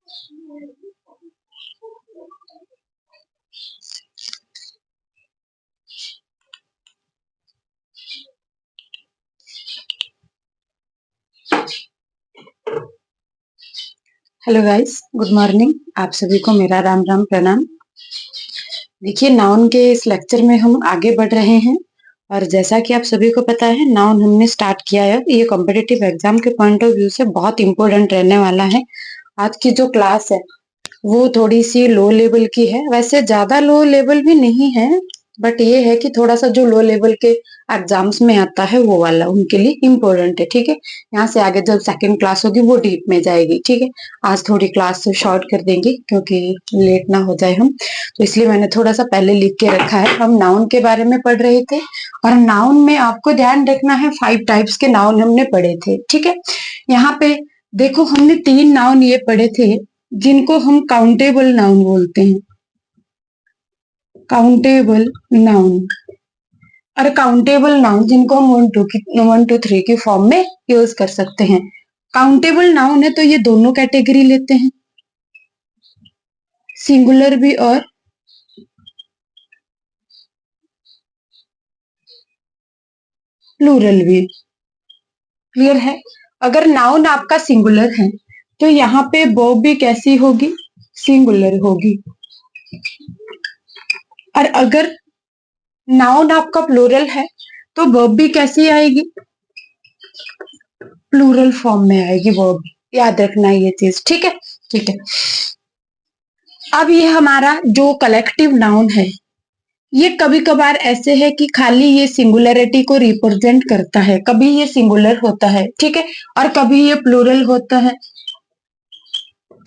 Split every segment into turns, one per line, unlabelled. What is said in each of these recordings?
Hello guys, good morning. आप सभी को मेरा राम राम प्रणाम। देखिए, नाउन के इस लेक्चर में हम आगे बढ़ रहे हैं और जैसा कि आप सभी को पता है, नाउन हमने स्टार्ट किया है। ये कॉम्पिटिटिव एग्जाम के पॉइंट ऑफ व्यू से बहुत इंपॉर्टेंट रहने वाला है। आज की जो क्लास है वो थोड़ी सी लो लेवल की है, वैसे ज्यादा लो लेवल भी नहीं है, बट ये है कि थोड़ा सा जो लो लेवल के एग्जाम्स में आता है वो वाला उनके लिए इम्पोर्टेंट है। ठीक है, यहाँ से आगे जब सेकंड क्लास होगी वो डीप में जाएगी। ठीक है, आज थोड़ी क्लास शॉर्ट कर देंगे क्योंकि लेट ना हो जाए हम, तो इसलिए मैंने थोड़ा सा पहले लिख के रखा है। हम नाउन के बारे में पढ़ रहे थे और नाउन में आपको ध्यान रखना है 5 टाइप्स के नाउन हमने पढ़े थे। ठीक है, यहाँ पे देखो हमने 3 नाउन ये पढ़े थे जिनको हम काउंटेबल नाउन बोलते हैं। काउंटेबल नाउन और काउंटेबल नाउन जिनको हम 1 2 3 की फॉर्म में यूज कर सकते हैं। काउंटेबल नाउन है तो ये दोनों कैटेगरी लेते हैं, सिंगुलर भी और प्लूरल भी। क्लियर है? अगर नाउन आपका सिंगुलर है तो यहाँ पे वर्ब भी कैसी होगी? सिंगुलर होगी। और अगर नाउन आपका प्लूरल है तो वर्ब भी कैसी आएगी? प्लूरल फॉर्म में आएगी वर्ब। याद रखना ये चीज। ठीक है, ठीक है। अब ये हमारा जो कलेक्टिव नाउन है ये कभी कभार ऐसे है कि खाली ये सिंगुलरिटी को रिप्रेजेंट करता है, कभी ये सिंगुलर होता है, ठीक है, और कभी ये प्लूरल होता है।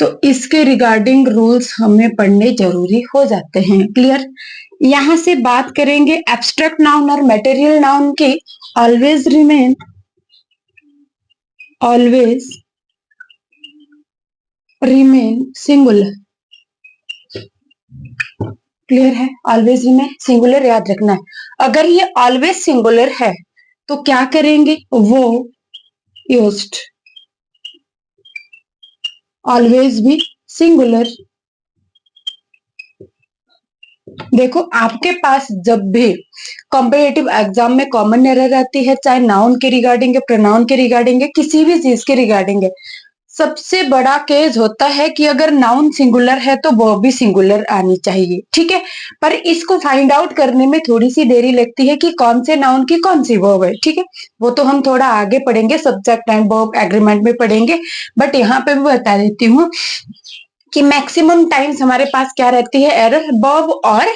तो इसके रिगार्डिंग रूल्स हमें पढ़ने जरूरी हो जाते हैं। क्लियर? यहां से बात करेंगे एब्स्ट्रैक्ट नाउन और मटेरियल नाउन की। Always remain singular. क्लियर है? ऑलवेज रिमेन सिंगुलर याद रखना है। अगर ये ऑलवेज सिंगुलर है तो क्या करेंगे? वो यूज्ड। ऑलवेज भी सिंगुलर। देखो आपके पास जब भी कॉम्पिटिटिव एग्जाम में कॉमन एरर आती है, चाहे नाउन के रिगार्डिंग है, प्रोनाउन के रिगार्डिंग है, किसी भी चीज के रिगार्डिंग है, सबसे बड़ा केस होता है कि अगर नाउन सिंगुलर है तो वो भी सिंगुलर आनी चाहिए। ठीक है, पर इसको फाइंड आउट करने में थोड़ी सी देरी लगती है कि कौन से नाउन की कौन सी वर्ब है। ठीक है, वो तो हम थोड़ा आगे पढ़ेंगे, सब्जेक्ट एंड वर्ब एग्रीमेंट में पढ़ेंगे, बट यहाँ पे भी बता देती हूँ कि मैक्सिमम टाइम्स हमारे पास क्या रहती है एरर? वर्ब और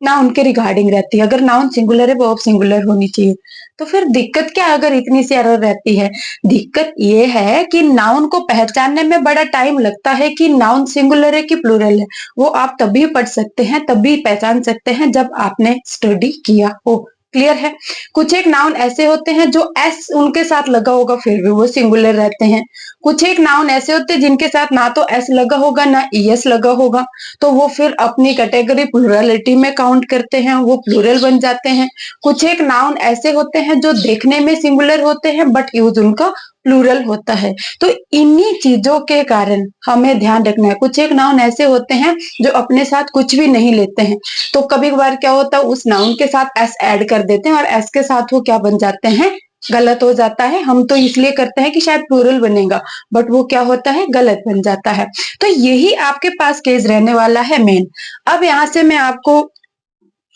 नाउन के रिगार्डिंग रहती है। अगर नाउन सिंगुलर है वर्ब सिंगुलर होनी चाहिए। तो फिर दिक्कत क्या अगर इतनी सी एरर रहती है? दिक्कत ये है कि नाउन को पहचानने में बड़ा टाइम लगता है कि नाउन सिंगुलर है कि प्लूरल है। वो आप तभी पढ़ सकते हैं, तभी पहचान सकते हैं जब आपने स्टडी किया हो। क्लियर है? कुछ एक नाउन ऐसे होते हैं जो एस उनके साथ लगा होगा फिर भी वो सिंगुलर रहते हैं। कुछ एक नाउन ऐसे होते हैं जिनके साथ ना तो एस लगा होगा ना ईएस लगा होगा, तो वो फिर अपनी कैटेगरी प्लूरलिटी में काउंट करते हैं, वो प्लूरल बन जाते हैं। कुछ एक नाउन ऐसे होते हैं जो देखने में सिंगुलर होते हैं बट यूज उनका प्लूरल होता है। तो इन्हीं चीजों के कारण हमें ध्यान रखना है। कुछ एक नाउन ऐसे होते हैं जो अपने साथ कुछ भी नहीं लेते हैं, तो कभी कभार क्या होता है उस नाउन के साथ एस ऐड कर देते हैं और एस के साथ वो क्या बन जाते हैं? गलत हो जाता है। हम तो इसलिए करते हैं कि शायद प्लूरल बनेगा, बट वो क्या होता है? गलत बन जाता है। तो यही आपके पास केस रहने वाला है मेन। अब यहां से मैं आपको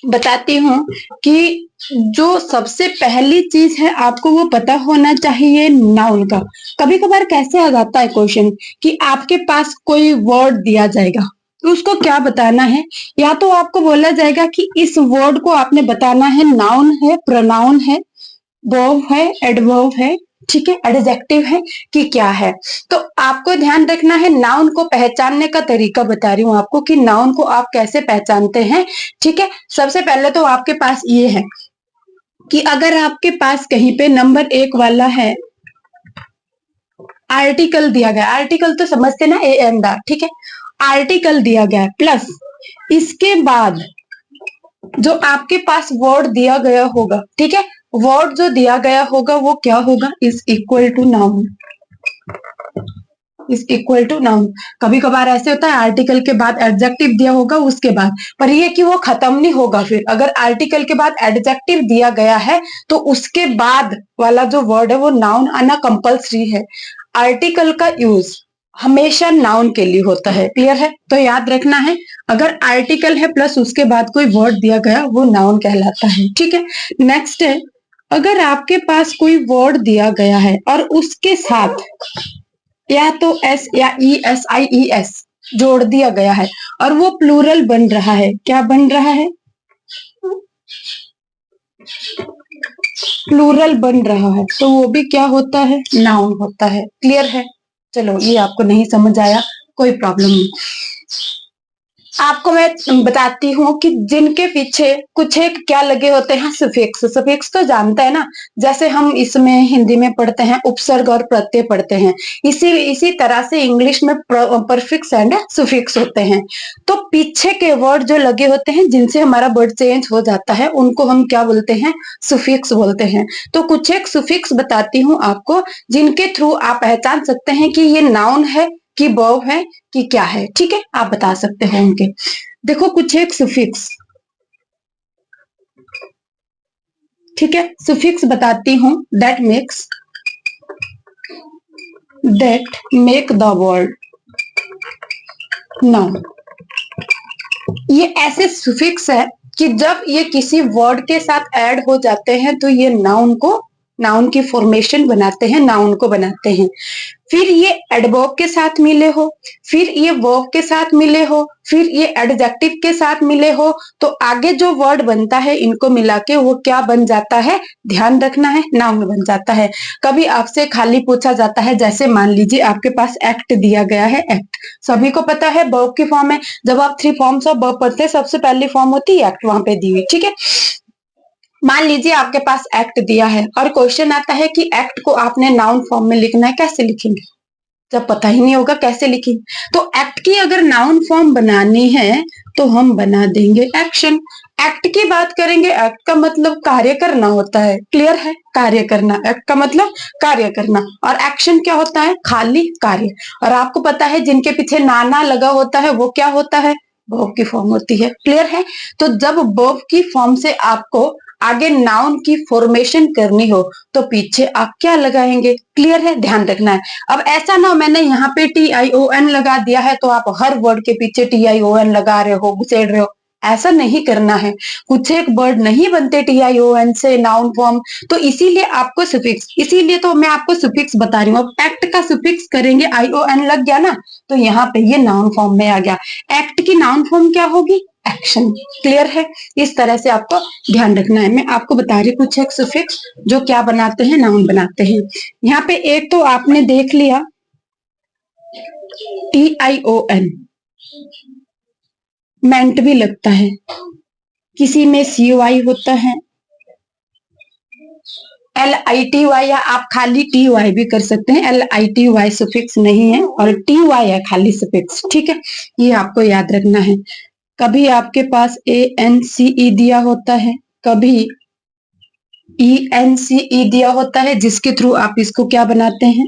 बताती हूँ कि जो सबसे पहली चीज है आपको वो पता होना चाहिए नाउन का। कभी कभार कैसे आ जाता है क्वेश्चन कि आपके पास कोई वर्ड दिया जाएगा तो उसको क्या बताना है? या तो आपको बोला जाएगा कि इस वर्ड को आपने बताना है नाउन है, प्रोनाउन है, वर्ब है, एडवर्ब है, ठीक है, एडजेक्टिव है कि क्या है। तो आपको ध्यान रखना है नाउन को पहचानने का तरीका बता रही हूँ आपको कि नाउन को आप कैसे पहचानते हैं। ठीक है, सबसे पहले तो आपके पास ये है कि अगर आपके पास कहीं पे नंबर 1 वाला है, आर्टिकल दिया गया, आर्टिकल तो समझते ना, ए एन द, ठीक है, आर्टिकल दिया गया प्लस इसके बाद जो आपके पास वर्ड दिया गया होगा, ठीक है, वर्ड जो दिया गया होगा वो क्या होगा? Is equal to noun. Is equal to noun. कभी कभार ऐसे होता है आर्टिकल के बाद एडजेक्टिव दिया होगा उसके बाद, पर ये कि वो खत्म नहीं होगा। फिर अगर आर्टिकल के बाद एडजेक्टिव दिया गया है तो उसके बाद वाला जो वर्ड है वो नाउन आना कंपल्सरी है। आर्टिकल का यूज हमेशा नाउन के लिए होता है, क्लियर है? तो याद रखना है, अगर आर्टिकल है प्लस उसके बाद कोई वर्ड दिया गया वो नाउन कहलाता है, ठीक है। नेक्स्ट है, अगर आपके पास कोई वर्ड दिया गया है और उसके साथ या तो एस या E S I E S जोड़ दिया गया है और वो प्लूरल बन रहा है, क्या बन रहा है? प्लूरल बन रहा है, तो वो भी क्या होता है? नाउन होता है, क्लियर है? चलो, ये आपको नहीं समझ आया, कोई प्रॉब्लम नहीं। आपको मैं बताती हूँ कि जिनके पीछे कुछ एक क्या लगे होते हैं, सफिक्स। सफिक्स तो जानते हैं ना, जैसे हम इसमें हिंदी में पढ़ते हैं उपसर्ग और प्रत्यय पढ़ते हैं, इसी तरह से इंग्लिश में परफिक्स एंड सुफिक्स होते हैं। तो पीछे के वर्ड जो लगे होते हैं जिनसे हमारा वर्ड चेंज हो जाता है उनको हम क्या बोलते हैं? सुफिक्स बोलते हैं। तो कुछ एक सुफिक्स बताती हूँ आपको, जिनके थ्रू आप पहचान सकते हैं कि ये नाउन है कि वर्ब है कि क्या है, ठीक है? आप बता सकते हो उनके। देखो कुछ एक सुफिक्स, ठीक है, सुफिक्स बताती हूं। That make the word noun. ये ऐसे सुफिक्स है कि जब ये किसी वर्ड के साथ ऐड हो जाते हैं तो ये नाउन की फॉर्मेशन बनाते हैं, नाउन को बनाते हैं। फिर ये एडवर्ब के साथ मिले हो, फिर ये वर्ब के साथ मिले हो, फिर ये एडजेक्टिव के साथ मिले हो, तो आगे जो वर्ड बनता है इनको मिला के वो क्या बन जाता है? ध्यान रखना है, नाउन बन जाता है। कभी आपसे खाली पूछा जाता है, जैसे मान लीजिए आपके पास एक्ट दिया गया है, एक्ट सभी को पता है वर्ब की फॉर्म है। जब आप 3 फॉर्म्स ऑफ वर्ब पढ़ते हैं सबसे पहली फॉर्म होती है एक्ट, वहां पे दी हुई, ठीक है। मान लीजिए आपके पास एक्ट दिया है और क्वेश्चन आता है कि एक्ट को आपने नाउन फॉर्म में लिखना है, कैसे लिखेंगे? जब पता ही नहीं होगा कैसे लिखेंगे, तो एक्ट की अगर नाउन फॉर्म बनानी है तो हम बना देंगे एक्शन। एक्ट की बात करेंगे, एक्ट का मतलब कार्य करना होता है, क्लियर है? कार्य करना, एक्ट का मतलब कार्य करना, और एक्शन क्या होता है? खाली कार्य। और आपको पता है जिनके पीछे नाना लगा होता है वो क्या होता है? वर्ब की फॉर्म होती है, क्लियर है? तो जब वर्ब की फॉर्म से आपको आगे नाउन की फॉर्मेशन करनी हो तो पीछे आप क्या लगाएंगे? क्लियर है? ध्यान रखना है। अब ऐसा ना हो मैंने यहाँ पे TION लगा दिया है तो आप हर वर्ड के पीछे TION लगा रहे हो, घुसेड़ रहे हो, ऐसा नहीं करना है। कुछ एक वर्ड नहीं बनते TION से नाउन फॉर्म, तो इसीलिए आपको सुफिक्स, इसीलिए तो मैं आपको सुफिक्स बता रही हूँ। अब एक्ट का सुफिक्स करेंगे, ION लग गया ना, तो यहाँ पे ये नाउन फॉर्म में आ गया। एक्ट की नाउन फॉर्म क्या होगी? एक्शन, क्लियर है? इस तरह से आपको ध्यान रखना है। मैं आपको बता रही कुछ एक सुफिक्स जो क्या बनाते हैं? नाउन बनाते हैं। यहाँ पे एक तो आपने देख लिया TION, मेंट भी लगता है, किसी में COI होता है, LITY, या आप खाली TY भी कर सकते हैं। LITY सुफिक्स नहीं है और TY है खाली सुफिक्स, ठीक है? ये आपको याद रखना है। कभी आपके पास ANCE दिया होता है, कभी ENCE दिया होता है, जिसके थ्रू आप इसको क्या बनाते हैं?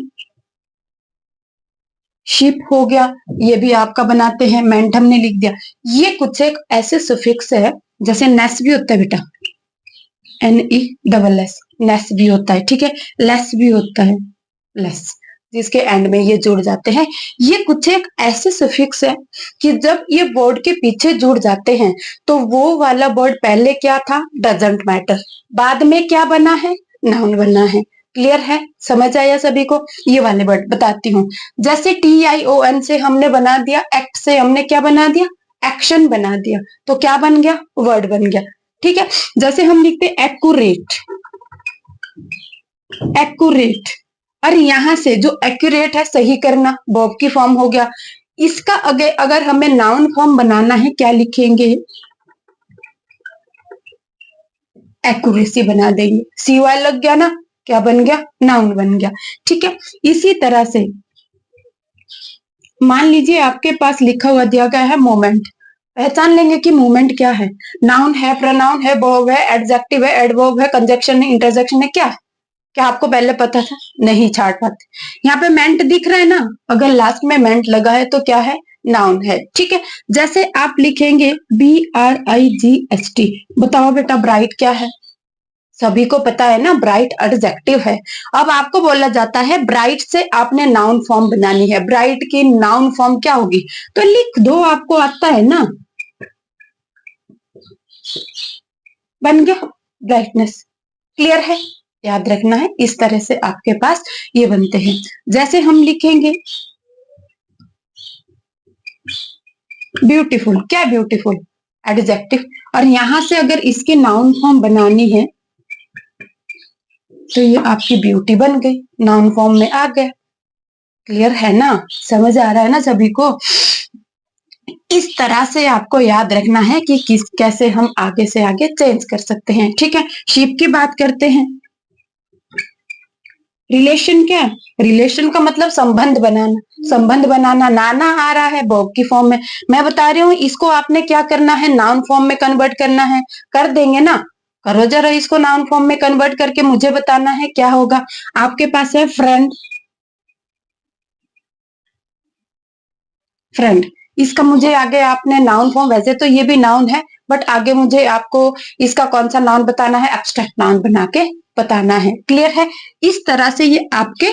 शिप हो गया, ये भी आपका बनाते हैं। मेंट हमने लिख दिया। ये कुछ एक ऐसे सुफिक्स है, जैसे नेस भी होता है बेटा, NESS, नेस भी होता है, ठीक है? लेस भी होता है, लेस, जिसके एंड में ये जुड़ जाते हैं। ये कुछ एक ऐसे सफिक्स है कि जब ये वर्ड के पीछे जुड़ जाते हैं तो वो वाला वर्ड पहले क्या था? डजंट मैटर, बाद में क्या बना है? नाउन बना है, क्लियर है? समझ आया सभी को? ये वाले वर्ड बताती हूँ। जैसे TION से हमने बना दिया, एक्ट से हमने क्या बना दिया? एक्शन बना दिया, तो क्या बन गया? वर्ड बन गया, ठीक है? जैसे हम लिखते एक्यूरेट, एक्यूरेट, और यहां से जो एक्यूरेट है सही करना, वर्ब की फॉर्म हो गया। इसका अगर हमें नाउन फॉर्म बनाना है, क्या लिखेंगे? एक्यूरेसी बना देंगे। CY लग गया ना, क्या बन गया? नाउन बन गया, ठीक है? इसी तरह से मान लीजिए आपके पास लिखा हुआ दिया गया है मोमेंट। पहचान लेंगे कि मोमेंट क्या है। नाउन है, प्रोनाउन है, वर्ब है, एडजेक्टिव है, एडवर्ब है, कंजक्शन है, इंटरजेक्शन है, क्या है? क्या आपको पहले पता था? नहीं छाट पाते। यहाँ पे मेंट दिख रहा है ना, अगर लास्ट में मेंट लगा है तो क्या है? नाउन है। ठीक है, जैसे आप लिखेंगे BRIGHT, बताओ बेटा ब्राइट क्या है? सभी को पता है ना, ब्राइट एडजेक्टिव है। अब आपको बोला जाता है ब्राइट से आपने नाउन फॉर्म बनानी है, ब्राइट की नाउन फॉर्म क्या होगी? तो लिख दो, आपको आता है ना, बन गया ब्राइटनेस। क्लियर है? याद रखना है, इस तरह से आपके पास ये बनते हैं। जैसे हम लिखेंगे ब्यूटीफुल, क्या ब्यूटीफुल? एडजेक्टिव। और यहां से अगर इसकी नाउन फॉर्म बनानी है तो ये आपकी ब्यूटी बन गई, नाउन फॉर्म में आ गया। क्लियर है ना? समझ आ रहा है ना सभी को? इस तरह से आपको याद रखना है कि किस कैसे हम आगे से आगे चेंज कर सकते हैं। ठीक है, शीप की बात करते हैं। रिलेशन क्या है? रिलेशन का मतलब संबंध बनाना, संबंध बनाना। नाना आ रहा है वर्ब की फॉर्म में, मैं बता रही हूँ इसको आपने क्या करना है, नाउन फॉर्म में कन्वर्ट करना है। कर देंगे ना? करो जरा इसको नाउन फॉर्म में कन्वर्ट करके मुझे बताना है क्या होगा। आपके पास है फ्रेंड, फ्रेंड, इसका मुझे आगे आपने नाउन फॉर्म, वैसे तो ये भी नाउन है बट आगे मुझे आपको इसका कौन सा नाउन बताना है, एब्स्ट्रैक्ट नाउन बना के बताना है। क्लियर है? इस तरह से ये आपके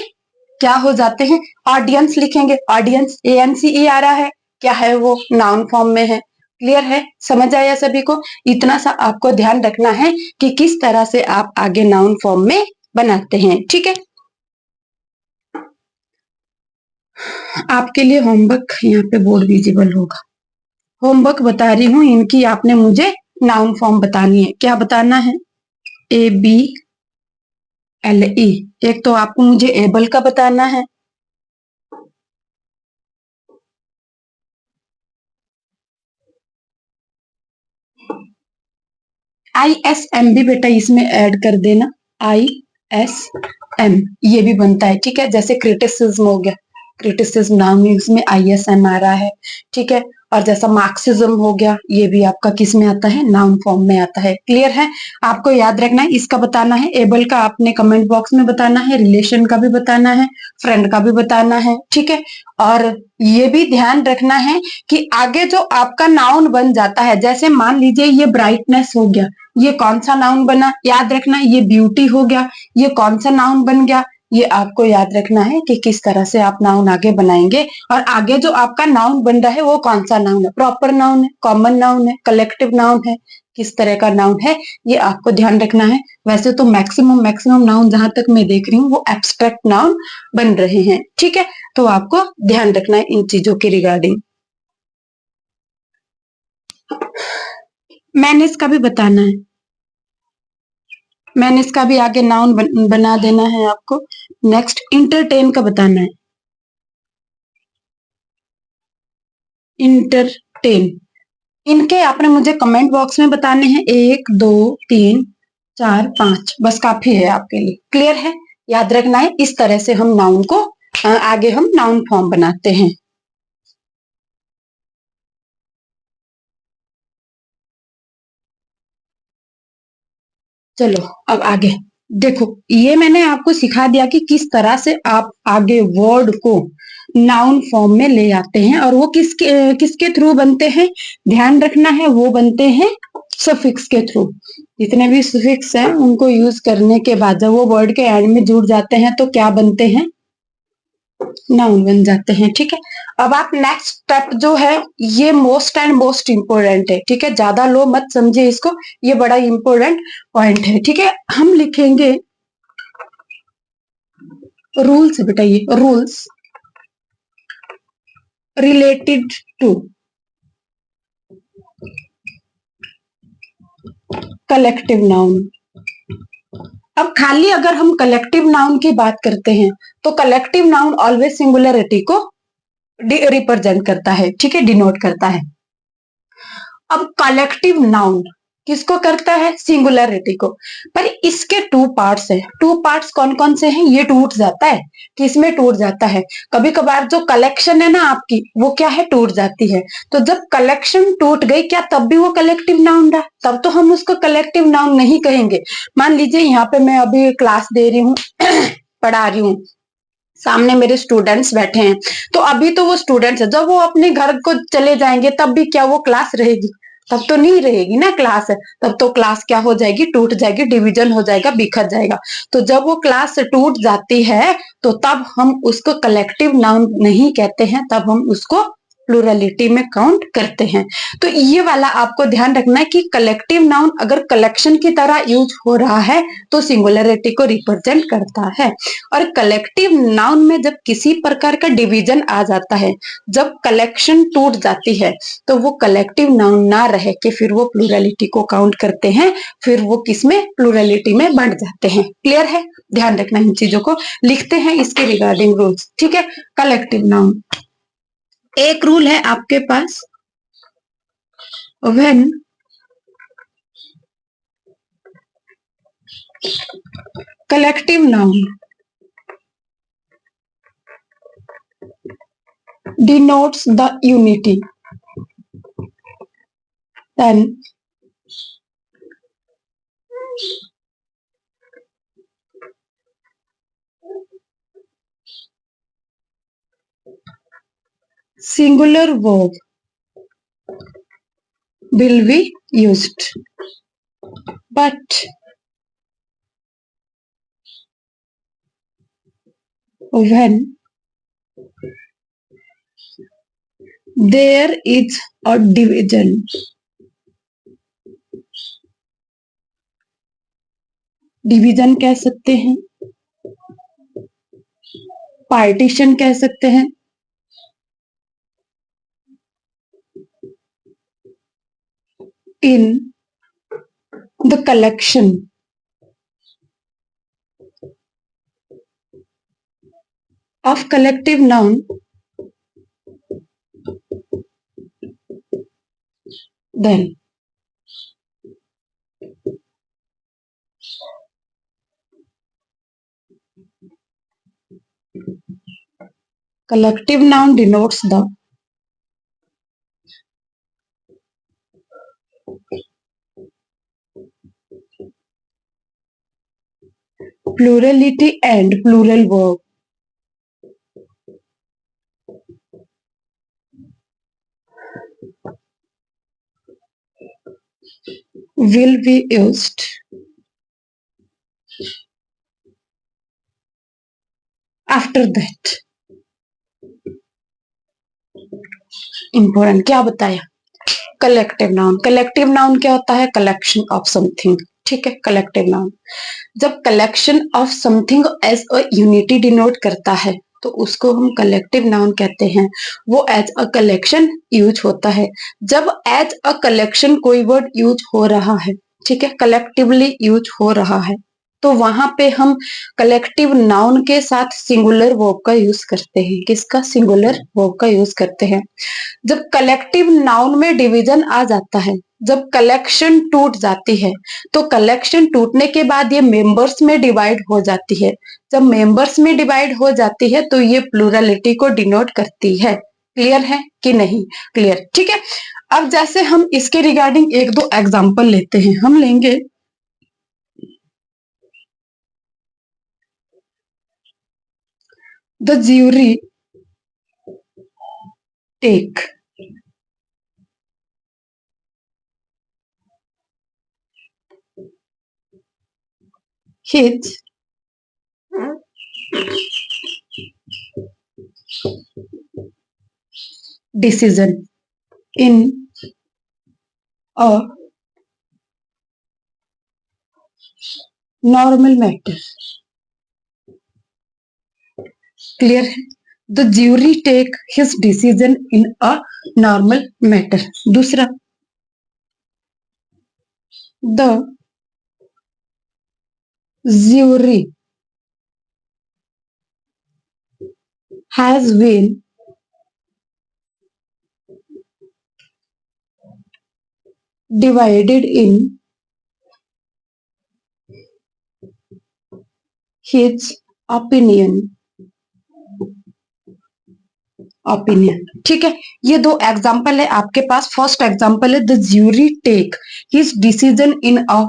क्या हो जाते हैं। ऑडियंस लिखेंगे, ऑडियंस ANCE आ रहा है, क्या है वो? नाउन फॉर्म में है। क्लियर है? समझ आया सभी को? इतना सा आपको ध्यान रखना है कि किस तरह से आप आगे नाउन फॉर्म में बनाते हैं। ठीक है, आपके लिए होमवर्क यहाँ पे बोर्ड विजिबल होगा। होमवर्क बता रही हूँ इनकी, आपने मुझे नाउन फॉर्म बतानी है। क्या बताना है? ABLE। एक तो आपको मुझे एबल का बताना है, ISM भी बेटा इसमें ऐड कर देना, ISM ये भी बनता है। ठीक है, जैसे क्रिटिसिज्म हो गया, क्रिटिसिज्म नाउन है, उसमें ISM आ रहा है। ठीक है, और जैसा मार्क्सिज्म हो गया, ये भी आपका किस में आता है? नाउन फॉर्म में आता है। क्लियर है? आपको याद रखना है, इसका बताना है, एबल का आपने कमेंट बॉक्स में बताना है, रिलेशन का भी बताना है, फ्रेंड का भी बताना है। ठीक है, और ये भी ध्यान रखना है कि आगे जो आपका नाउन बन जाता है, जैसे मान लीजिए ये ब्राइटनेस हो गया, ये कौन सा नाउन बना? याद रखना, ये ब्यूटी हो गया, ये कौन सा नाउन बन गया? ये आपको याद रखना है कि किस तरह से आप नाउन आगे बनाएंगे, और आगे जो आपका नाउन बन रहा है वो कौन सा नाउन है, प्रॉपर नाउन है, कॉमन नाउन है, कलेक्टिव नाउन है, किस तरह का नाउन है, ये आपको ध्यान रखना है। वैसे तो मैक्सिमम नाउन जहां तक मैं देख रही हूँ वो एब्स्ट्रैक्ट नाउन बन रहे हैं। ठीक है, तो आपको ध्यान रखना है इन चीजों के रिगार्डिंग। मैंने इसका भी बताना है, मैंने इसका भी आगे नाउन बना देना है आपको। नेक्स्ट इंटरटेन का बताना है, इंटरटेन। इनके आपने मुझे कमेंट बॉक्स में बताने हैं, 1 2 3 4 5, बस काफी है आपके लिए। क्लियर है? याद रखना है, इस तरह से हम नाउन को आगे हम नाउन फॉर्म बनाते हैं। चलो अब आगे देखो, ये मैंने आपको सिखा दिया कि किस तरह से आप आगे वर्ड को नाउन फॉर्म में ले आते हैं, और वो किसके थ्रू बनते हैं? ध्यान रखना है, वो बनते हैं सफिक्स के थ्रू। जितने भी सफिक्स हैं उनको यूज करने के बाद जब वो वर्ड के एंड में जुड़ जाते हैं तो क्या बनते हैं? नाउन बन जाते हैं। ठीक है, अब आप नेक्स्ट स्टेप जो है, ये मोस्ट एंड मोस्ट इंपोर्टेंट है। ठीक है, ज्यादा लो मत समझे इसको, ये बड़ा इंपोर्टेंट पॉइंट है। ठीक है, हम लिखेंगे रूल्स, बेटा ये rules related to collective noun. अब खाली अगर हम कलेक्टिव नाउन की बात करते हैं तो कलेक्टिव नाउन ऑलवेज सिंगुलरिटी को रिप्रेजेंट करता है। ठीक है, डिनोट करता है। अब कलेक्टिव नाउन किसको करता है? सिंगुलरिटी को। पर इसके टू पार्ट्स है। टू पार्ट्स कौन कौन से हैं? ये टूट जाता है। किसमें टूट जाता है? कभी कभार जो कलेक्शन है ना आपकी, वो क्या है? टूट जाती है। तो जब कलेक्शन टूट गई, क्या तब भी वो कलेक्टिव नाउन रहा? तब तो हम उसको कलेक्टिव नाउन नहीं कहेंगे। मान लीजिए यहाँ पे मैं अभी क्लास दे रही हूँ पढ़ा रही हूँ, सामने मेरे स्टूडेंट्स बैठे हैं, तो अभी तो वो स्टूडेंट्स है, जब वो अपने घर को चले जाएंगे तब भी क्या वो क्लास रहेगी? तब तो नहीं रहेगी ना क्लास। है तब तो क्लास क्या हो जाएगी? टूट जाएगी, डिवीजन हो जाएगा, बिखर जाएगा। तो जब वो क्लास टूट जाती है, तो तब हम उसको कलेक्टिव नाउन नहीं कहते हैं, तब हम उसको प्लूरलिटी में काउंट करते हैं। तो ये वाला आपको ध्यान रखना है कि कलेक्टिव नाउन अगर कलेक्शन की तरह यूज हो रहा है तो सिंगुलरिटी को रिप्रेजेंट करता है। और कलेक्टिव नाउन में जब किसी प्रकार का डिवीजन आ जाता है, जब कलेक्शन टूट जाती है, तो वो कलेक्टिव नाउन ना रह के फिर वो प्लूरलिटी को काउंट करते हैं, फिर वो किसमें? प्लूरलिटी में बढ़ जाते हैं। क्लियर है? ध्यान रखना इन चीजों को। लिखते हैं इसके रिगार्डिंग रूल्स, ठीक है। कलेक्टिव नाउन, एक रूल है आपके पास, when collective noun denotes the unity, then singular verb will be used. But when there is a division, division कह सकते हैं, पार्टीशन कह सकते हैं, in the collection of collective noun, then collective noun denotes the plurality and plural verb will be used after that. Important क्या बताया? Collective noun. Collective noun क्या होता है? कलेक्शन ऑफ समथिंग, ठीक है। कलेक्टिव नाउन जब collection of something as a unity denote करता है, तो उसको हम कलेक्टिव नाउन कहते हैं। वो एज अ कलेक्शन यूज होता है। जब एज अ कलेक्शन कोई वर्ड यूज हो रहा है, ठीक है, कलेक्टिवली यूज हो रहा है, तो वहां पे हम कलेक्टिव नाउन के साथ सिंगुलर वर्ब का यूज करते हैं। किसका? सिंगुलर वर्ब का यूज करते हैं। जब कलेक्टिव नाउन में डिवीजन आ जाता है, जब कलेक्शन टूट जाती है, तो कलेक्शन टूटने के बाद ये मेंबर्स में डिवाइड हो जाती है। जब मेंबर्स में डिवाइड हो जाती है, तो ये प्लूरलिटी को डिनोट करती है। क्लियर है कि नहीं? क्लियर, ठीक है। अब जैसे हम इसके रिगार्डिंग एक दो एग्जांपल लेते हैं। हम लेंगे the jury take his decision in a normal matter. Clear है? The jury take his decision in a normal matter. दूसरा, the jury has been divided in his opinion। ठीक है, ये दो एग्जाम्पल है आपके पास। फर्स्ट एग्जाम्पल है the jury take his decision in a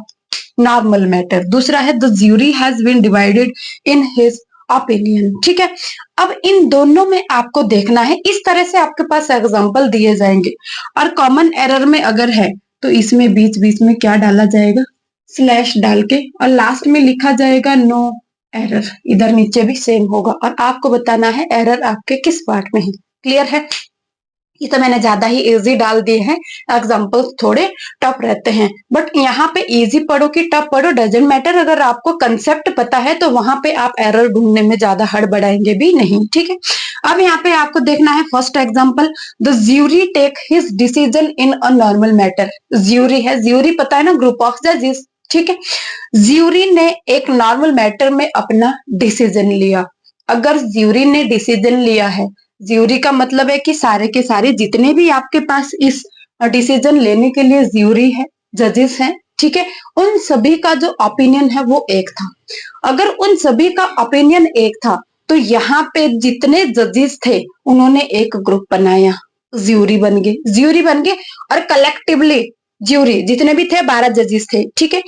normal matter, दूसरा है the jury has been divided in his opinion. ठीक है, अब इन दोनों में आपको देखना है, इस तरह से आपके पास एग्जाम्पल दिए जाएंगे। और कॉमन एरर में अगर है तो इसमें बीच बीच में क्या डाला जाएगा, स्लैश डाल के, और लास्ट में लिखा जाएगा नो एरर। इधर नीचे भी सेम होगा और आपको बताना है एरर आपके किस पार्ट में है। क्लियर है? ये तो मैंने ज्यादा ही इजी डाल दिए हैं, एग्जाम्पल्स थोड़े टफ रहते हैं, बट यहाँ पे इजी पढ़ो कि टफ पढ़ो डजेंट मैटर। अगर आपको कंसेप्ट पता है तो वहां पे आप एरर ढूंढने में ज्यादा हड़बड़ाएंगे भी नहीं। ठीक है, अब यहाँ पे आपको देखना है first example, the jury take his decision in a normal matter. Jury है, ज्यूरी पता है ना, ग्रुप ऑफ जजेस। ठीक है, ज्यूरी ने एक नॉर्मल मैटर में अपना डिसीजन लिया। अगर ज्यूरी ने डिसीजन लिया है, ज्यूरी का मतलब है कि सारे के सारे जितने भी आपके पास इस डिसीजन लेने के लिए ज्यूरी है, जजेस हैं, ठीक है, उन सभी का जो ओपिनियन है वो एक था। अगर उन सभी का ओपिनियन एक था तो यहाँ पे जितने जजेस थे उन्होंने एक ग्रुप बनाया, ज्यूरी बन गए, ज्यूरी बन गए। और कलेक्टिवली ज्यूरी जितने भी थे 12 जजेस थे, ठीक है,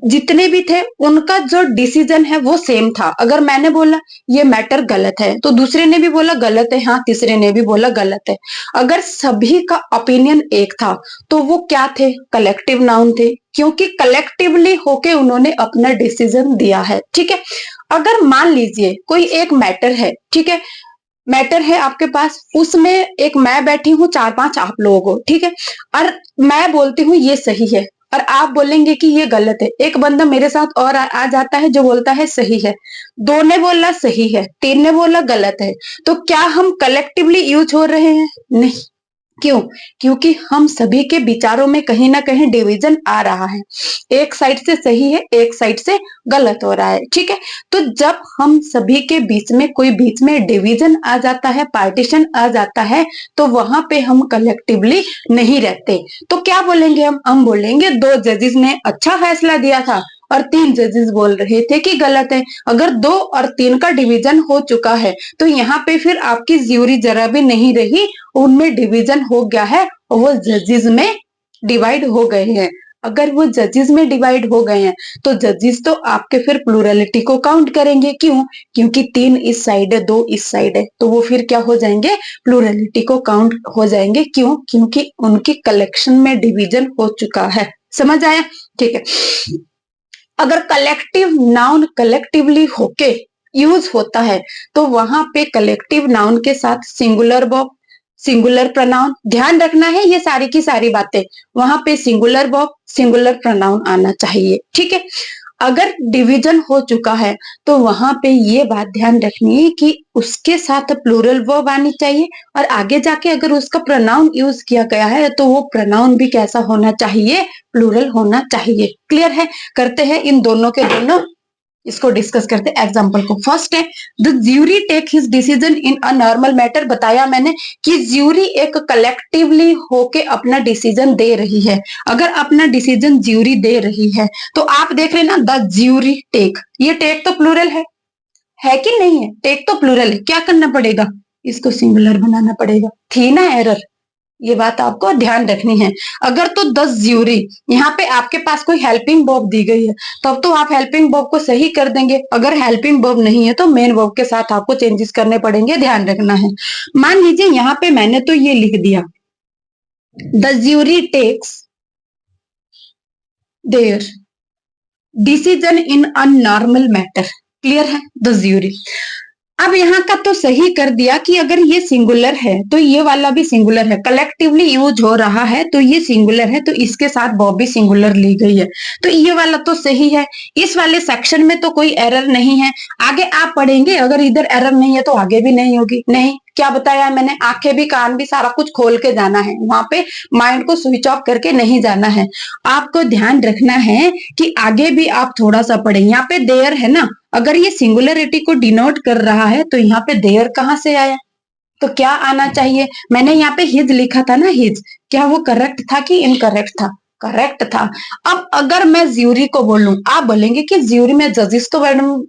जितने भी थे उनका जो डिसीजन है वो सेम था। अगर मैंने बोला ये मैटर गलत है तो दूसरे ने भी बोला गलत है, हाँ तीसरे ने भी बोला गलत है। अगर सभी का ओपिनियन एक था तो वो क्या थे, कलेक्टिव नाउन थे, क्योंकि कलेक्टिवली होके उन्होंने अपना डिसीजन दिया है। ठीक है, अगर मान लीजिए कोई एक मैटर है, ठीक है, मैटर है आपके पास, उसमें एक मैं बैठी हूँ, 4-5 आप लोग हो, ठीक है, और मैं बोलती हूँ ये सही है और आप बोलेंगे कि ये गलत है। एक बंदा मेरे साथ और आ जाता है जो बोलता है सही है, 2 ने बोला सही है, 3 ने बोला गलत है, तो क्या हम कलेक्टिवली यूज हो रहे हैं? नहीं। क्यों? क्योंकि हम सभी के विचारों में कहीं ना कहीं डिवीजन आ रहा है, एक साइड से सही है, एक साइड से गलत हो रहा है। ठीक है, तो जब हम सभी के बीच में कोई बीच में डिवीजन आ जाता है, पार्टीशन आ जाता है, तो वहां पे हम कलेक्टिवली नहीं रहते। तो क्या बोलेंगे हम बोलेंगे 2 जजेस ने अच्छा फैसला दिया था और 3 जजेस बोल रहे थे कि गलत है। अगर 2 और 3 का डिवीजन हो चुका है तो यहाँ पे फिर आपकी ज्यूरी जरा भी नहीं रही, उनमें डिवीजन हो गया है और वो जजेस में डिवाइड हो गए हैं। अगर वो जजेस में डिवाइड हो गए हैं तो जजेस तो आपके फिर प्लूरलिटी को काउंट करेंगे। क्यों? क्योंकि 3 इस साइड है, 2 इस साइड है, तो वो फिर क्या हो जाएंगे, प्लूरलिटी को काउंट हो जाएंगे। क्यों? क्योंकि उनकी कलेक्शन में डिवीजन हो चुका है। समझ आया? ठीक है, अगर कलेक्टिव नाउन कलेक्टिवली होके यूज होता है तो वहां पे कलेक्टिव नाउन के साथ सिंगुलर वर्ब, सिंगुलर प्रोनाउन, ध्यान रखना है ये सारी की सारी बातें, वहां पे सिंगुलर वर्ब सिंगुलर प्रोनाउन आना चाहिए। ठीक है, अगर डिवीजन हो चुका है तो वहां पे ये बात ध्यान रखनी है कि उसके साथ प्लूरल वर्ब आनी चाहिए, और आगे जाके अगर उसका प्रोनाउन यूज किया गया है तो वो प्रोनाउन भी कैसा होना चाहिए, प्लूरल होना चाहिए। क्लियर है? करते हैं इन दोनों के दोनों, इसको डिस्कस करते हैं एग्जांपल को। फर्स्ट है the jury take his decision in a normal matter. बताया मैंने कि ज्यूरी एक कलेक्टिवली होके अपना डिसीजन दे रही है। अगर अपना डिसीजन ज्यूरी दे रही है तो आप देख रहे ना, द ज्यूरी टेक, ये टेक तो प्लूरल है कि नहीं है? टेक तो प्लूरल है, क्या करना पड़ेगा, इसको सिंगुलर बनाना पड़ेगा। थी ना एरर, ये बात आपको ध्यान रखनी है। अगर तो 10 ज्यूरी, यहाँ पे आपके पास कोई हेल्पिंग वर्ब दी गई है तब तो आप हेल्पिंग वर्ब को सही कर देंगे। अगर हेल्पिंग वर्ब नहीं है तो मेन वर्ब के साथ आपको चेंजेस करने पड़ेंगे, ध्यान रखना है। मान लीजिए यहाँ पे मैंने तो ये लिख दिया, the jury takes their decision in a normal matter. Clear है? द ज्यूरी, अब यहाँ का तो सही कर दिया कि अगर ये सिंगुलर है तो ये वाला भी सिंगुलर है, कलेक्टिवली यूज हो रहा है तो ये सिंगुलर है, तो इसके साथ वर्ब भी सिंगुलर ली गई है, तो ये वाला तो सही है। इस वाले सेक्शन में तो कोई एरर नहीं है। आगे आप पढ़ेंगे, अगर इधर एरर नहीं है तो आगे भी नहीं होगी। नहीं, क्या बताया मैंने, आंखें भी कान भी सारा कुछ खोल के जाना है, वहां पे माइंड को स्विच ऑफ करके नहीं जाना है। आपको ध्यान रखना है कि आगे भी आप थोड़ा सा पढ़े। यहाँ पे देयर है ना, अगर ये सिंगुलरिटी को डिनोट कर रहा है तो यहाँ पे देयर कहाँ से आया, तो क्या आना चाहिए? मैंने यहाँ पे हिज लिखा था ना, हिज, क्या वो करेक्ट था कि इनकरेक्ट था? करेक्ट था। अब अगर मैं ज्यूरी को बोलूं, आप बोलेंगे कि ज्यूरी में जजेस तो मैडम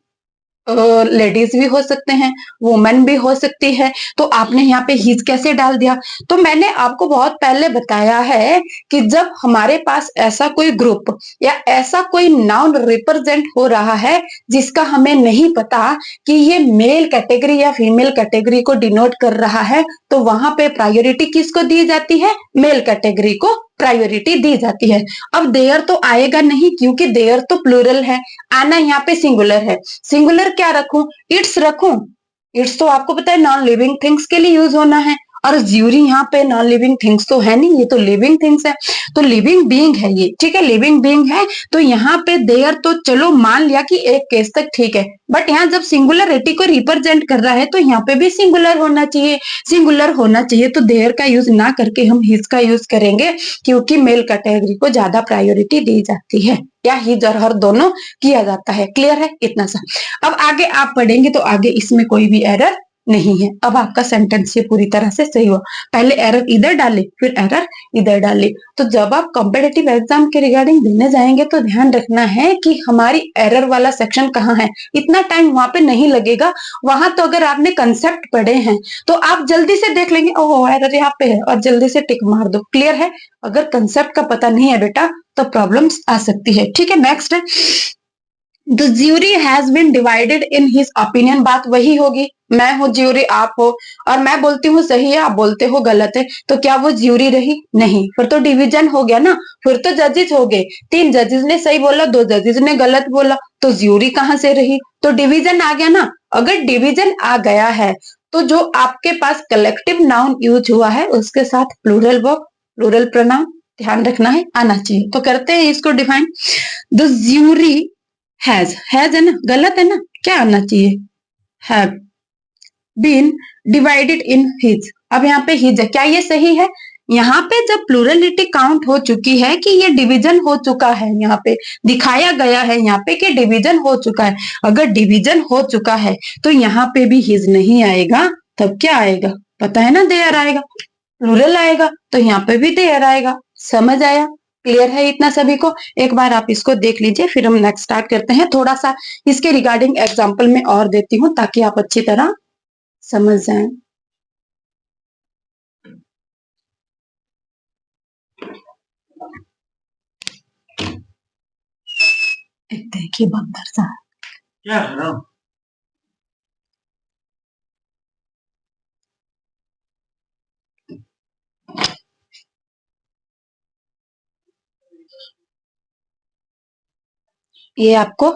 लेडीज भी हो सकते हैं, वुमेन भी हो सकती है, तो आपने यहाँ पे हिज कैसे डाल दिया? तो मैंने आपको बहुत पहले बताया है कि जब हमारे पास ऐसा कोई ग्रुप या ऐसा कोई नाउन रिप्रेजेंट हो रहा है जिसका हमें नहीं पता कि ये मेल कैटेगरी या फीमेल कैटेगरी को डिनोट कर रहा है, तो वहां पे प्रायोरिटी किसको दी जाती है? मेल कैटेगरी को प्रायोरिटी दी जाती है। अब देयर तो आएगा नहीं क्योंकि देयर तो प्लूरल है, आना यहाँ पे सिंगुलर है। सिंगुलर क्या रखूं? इट्स रखूं? इट्स तो आपको पता है नॉन लिविंग थिंग्स के लिए यूज होना है, और ज्यूरी यहाँ पे नॉन लिविंग थिंग्स तो है नहीं, ये तो लिविंग थिंग्स है, तो लिविंग बीइंग है ये, ठीक है, लिविंग बीइंग है। तो यहाँ पे देयर तो चलो मान लिया कि एक केस तक ठीक है, बट यहाँ जब सिंगुलरिटी को रिप्रेजेंट कर रहा है तो यहाँ पे भी सिंगुलर होना चाहिए। सिंगुलर होना चाहिए तो देयर का यूज ना करके हम हिज का यूज करेंगे, क्योंकि मेल कैटेगरी को ज्यादा प्रायोरिटी दी जाती है, या हिज और हर दोनों किया जाता है। क्लियर है इतना सा? अब आगे आप पढ़ेंगे तो आगे इसमें कोई भी एरर नहीं है। अब आपका सेंटेंस ये पूरी तरह से सही हुआ। पहले एरर इधर डाले, फिर एरर इधर डाले। तो जब आप कॉम्पिटिटिव एग्जाम के रिगार्डिंग देने जाएंगे तो ध्यान रखना है कि हमारी एरर वाला सेक्शन कहाँ है। इतना टाइम वहां पे नहीं लगेगा। वहां तो अगर आपने कंसेप्ट पढ़े हैं तो आप जल्दी से देख लेंगे, ओह एरर यहाँ पे है, और जल्दी से टिक मार दो। क्लियर है? अगर कंसेप्ट का पता नहीं है बेटा तो प्रॉब्लम्स आ सकती है। ठीक है, नेक्स्ट है, the jury has been divided in his opinion. बात वही होगी, मैं हूँ ज्यूरी, आप हो, और मैं बोलती हूँ सही है, आप बोलते हो गलत है, तो क्या वो ज्यूरी रही? नहीं, फिर तो डिवीजन हो गया ना, फिर तो जजेस हो गए। 3 जजेस ने सही बोला, 2 जजेस ने गलत बोला, तो ज्यूरी कहाँ से रही? तो डिवीजन आ गया ना। अगर डिवीजन आ गया है तो जो आपके पास कलेक्टिव नाउन यूज हुआ है उसके साथ प्लूरल वर्ब, प्लूरल प्रोनाउन ध्यान रखना है, आना चाहिए। तो करते हैं इसको डिफाइन। द ज्यूरी हैज है ना, गलत है ना, क्या आना चाहिए? Have been divided in his. अब यहाँ पे हिज है, क्या ये सही है? यहाँ पे जब प्लूरलिटी काउंट हो चुकी है कि ये डिवीजन हो चुका है, यहाँ पे दिखाया गया है यहाँ पे कि डिवीजन हो चुका है। अगर डिवीजन हो चुका है तो यहाँ पे भी हिज नहीं आएगा, तब क्या आएगा? पता है ना, देयर आएगा, प्लूरल आएगा, तो यहाँ पे भी देयर आएगा। समझ आया? क्लियर है इतना सभी को? एक बार आप इसको देख लीजिए, फिर हम नेक्स्ट स्टार्ट करते हैं। थोड़ा सा इसके रिगार्डिंग एग्जाम्पल में और देती हूँ ताकि आप अच्छी तरह समझ जाए। देखिए बंदर सा क्या हराम। ये आपको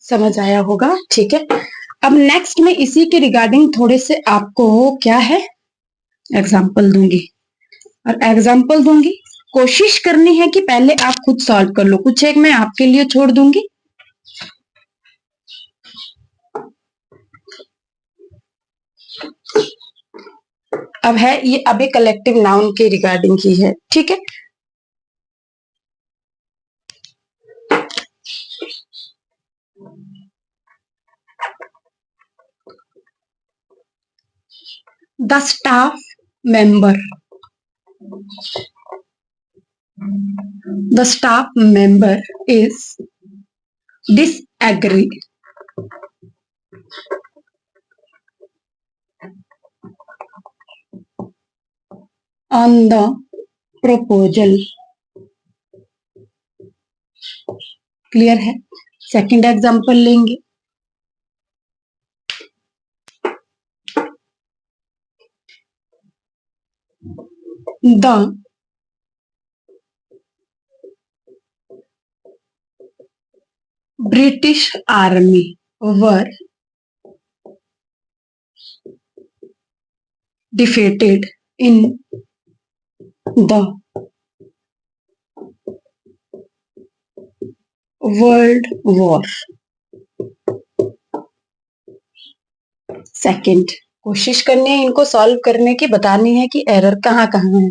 समझ आया होगा, ठीक है। अब नेक्स्ट में इसी के रिगार्डिंग थोड़े से आपको क्या है एग्जाम्पल दूंगी, और एग्जाम्पल दूंगी, कोशिश करनी है कि पहले आप खुद सॉल्व कर लो, कुछ एक मैं आपके लिए छोड़ दूंगी। अब है ये अभी कलेक्टिव नाउन के रिगार्डिंग ही है, ठीक है। The staff member, the staff member is disagree on the proposal। Clear है? सेकंड एग्जांपल लेंगे, the British army were defeated in the world war second. कोशिश करनी है इनको सॉल्व करने की, बतानी है कि एरर कहाँ कहाँ है।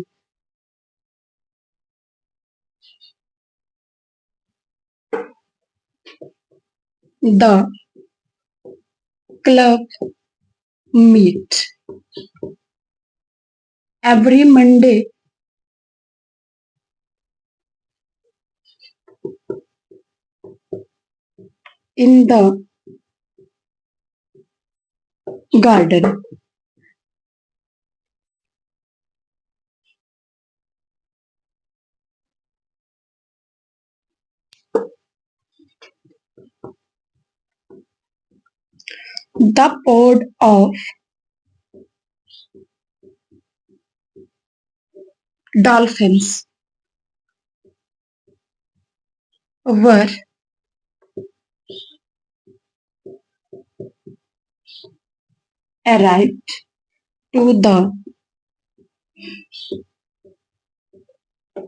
The club meet every Monday in the garden. The pod of dolphins were arrived to the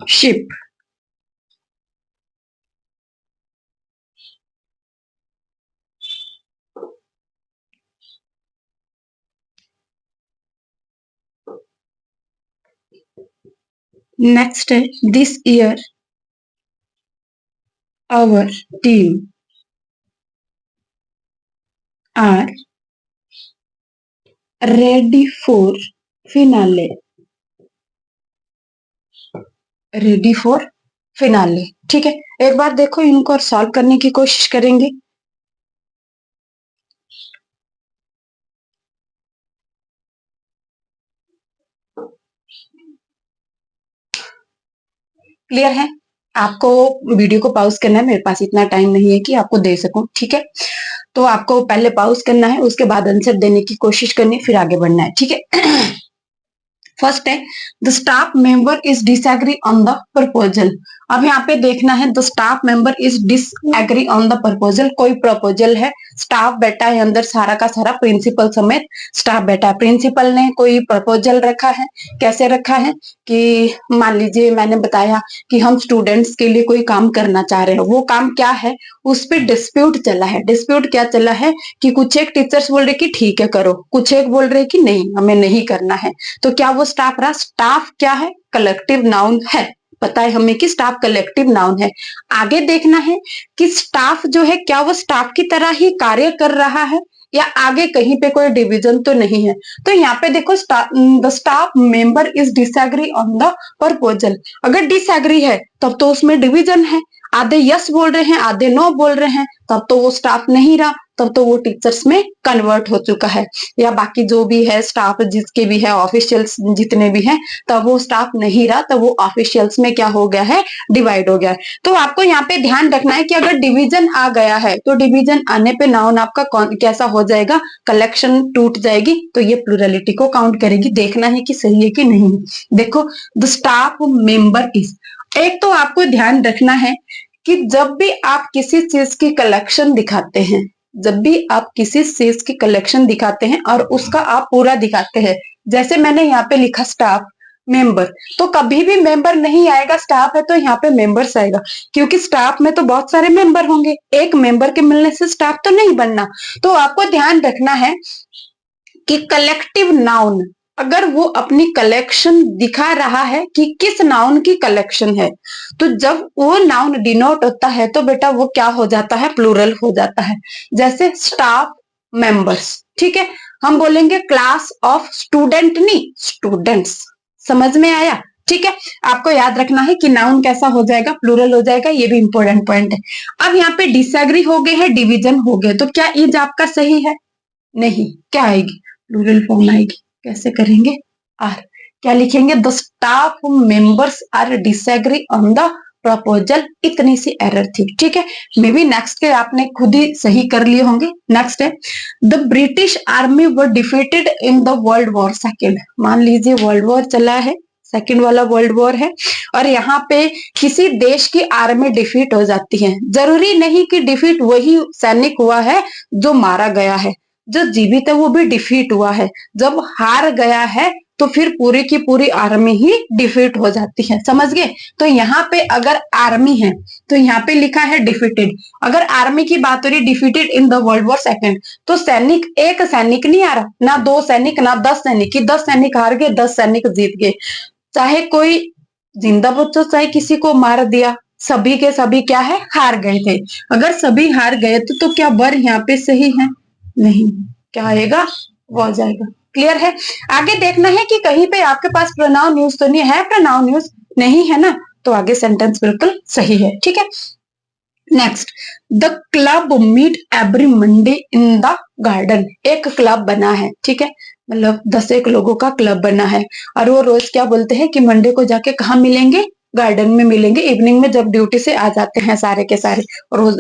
ship next this year. Our team are ready for finale. Ready for finale. ठीक है, एक बार देखो इनको और सॉल्व करने की कोशिश करेंगे। क्लियर है? आपको वीडियो को पॉज करना है, मेरे पास इतना टाइम नहीं है कि आपको दे सकूं। ठीक है, तो आपको पहले पॉज करना है, उसके बाद आंसर देने की कोशिश करनी, फिर आगे बढ़ना है। ठीक है। फर्स्ट है the staff member is disagree on the proposal. अब यहाँ पे देखना है the staff member is disagree on the proposal. कोई प्रपोजल है, स्टाफ बैठा है अंदर सारा का सारा, प्रिंसिपल समेत स्टाफ बैठा है। प्रिंसिपल ने कोई प्रपोजल रखा है। कैसे रखा है कि मान लीजिए मैंने बताया कि हम स्टूडेंट्स के लिए कोई काम करना चाह रहे हैं। वो काम क्या है, उस पर डिस्प्यूट चला है। डिस्प्यूट क्या चला है कि कुछ एक टीचर्स बोल रहे कि ठीक है करो, कुछ एक बोल रहे कि नहीं हमें नहीं करना है। तो क्या वो स्टाफ रहा? स्टाफ क्या है? कलेक्टिव नाउन है। पता है हमें कि स्टाफ कलेक्टिव नाउन है। आगे देखना है कि स्टाफ जो है क्या वो स्टाफ की तरह ही कार्य कर रहा है या आगे कहीं पे कोई डिवीजन तो नहीं है। तो यहाँ पे देखो the staff member is disagree on the proposal. अगर डिसएग्री है तब तो उसमें डिवीजन है। आधे यस बोल रहे हैं, आधे नो बोल रहे हैं, तब तो वो स्टाफ नहीं रहा, तब तो वो टीचर्स में कन्वर्ट हो चुका है। या बाकी जो भी है स्टाफ जिसके भी है, ऑफिशियल्स जितने भी हैं, तब वो स्टाफ नहीं रहा, तब वो ऑफिशियल्स में क्या हो गया है, डिवाइड हो गया है। तो आपको यहाँ पे ध्यान रखना है कि अगर डिवीजन आ गया है तो डिवीजन आने पे नाउन आपका कैसा हो जाएगा, कलेक्शन टूट जाएगी, तो ये प्लूरलिटी को काउंट करेगी। देखना है कि सही है कि नहीं। देखो द स्टाफ मेंबर इज, एक तो आपको ध्यान रखना है कि जब भी आप किसी चीज की कलेक्शन दिखाते हैं, जब भी आप किसी चीज की कलेक्शन दिखाते हैं और उसका आप पूरा दिखाते हैं, जैसे मैंने यहाँ पे लिखा स्टाफ मेंबर, तो कभी भी मेंबर नहीं आएगा, स्टाफ है तो यहाँ पे मेंबर्स आएगा, क्योंकि स्टाफ में तो बहुत सारे मेंबर होंगे, एक मेंबर के मिलने से स्टाफ तो नहीं बनना। तो आपको ध्यान रखना है कि कलेक्टिव नाउन अगर वो अपनी कलेक्शन दिखा रहा है कि किस नाउन की कलेक्शन है, तो जब वो नाउन डिनोट होता है तो बेटा वो क्या हो जाता है, प्लूरल हो जाता है। जैसे स्टाफ मेंबर्स, ठीक है, हम बोलेंगे क्लास ऑफ स्टूडेंट नहीं स्टूडेंट्स। समझ में आया? ठीक है, आपको याद रखना है कि नाउन कैसा हो जाएगा, प्लूरल हो जाएगा, ये भी इंपॉर्टेंट पॉइंट है। अब यहाँ पे डिसएग्री हो गए हैं, डिवीजन हो गए, तो क्या इज आपका सही है? नहीं, क्या आएगी, प्लूरल फॉर्म आएगी। कैसे करेंगे, आर। क्या लिखेंगे, the staff members are disagree on the proposal. इतनी सी एरर थी। ठीक है, मे बी नेक्स्ट के आपने खुद ही सही कर लिए होंगे। नेक्स्ट है the British army were defeated in the world war second. मान लीजिए वर्ल्ड वॉर चला है, सेकेंड वाला वर्ल्ड वॉर है, और यहाँ पे किसी देश की आर्मी डिफीट हो जाती है। जरूरी नहीं कि डिफीट वही सैनिक हुआ है जो मारा गया है, जो जीवित है वो भी डिफीट हुआ है। जब हार गया है तो फिर पूरी की पूरी आर्मी ही डिफीट हो जाती है। समझ गए? तो यहाँ पे अगर आर्मी है तो यहाँ पे लिखा है डिफीटेड। अगर आर्मी की बात हो रही defeated in the world war second, तो सैनिक एक सैनिक नहीं आ रहा, ना दो सैनिक, ना 10 सैनिक, कि 10 सैनिक हार गए 10 सैनिक जीत गए। चाहे कोई जिंदा बच्चों चाहे किसी को मार दिया, सभी के सभी क्या है, हार गए थे। अगर सभी हार गए तो क्या वर यहाँ पे सही है? नहीं, क्या आएगा, वो आ जाएगा। क्लियर है? आगे देखना है कि कहीं पे आपके पास प्रोनाउन यूज तो नहीं है, प्रोनाउन यूज नहीं है ना, तो आगे सेंटेंस बिल्कुल सही है। ठीक है, next, the club meet every Monday in the garden. एक क्लब बना है, ठीक है, मतलब 10 लोगों का क्लब बना है और वो रोज क्या बोलते हैं कि मंडे को जाके कहाँ मिलेंगे, गार्डन में मिलेंगे, इवनिंग में जब ड्यूटी से आ जाते हैं सारे के सारे। रोज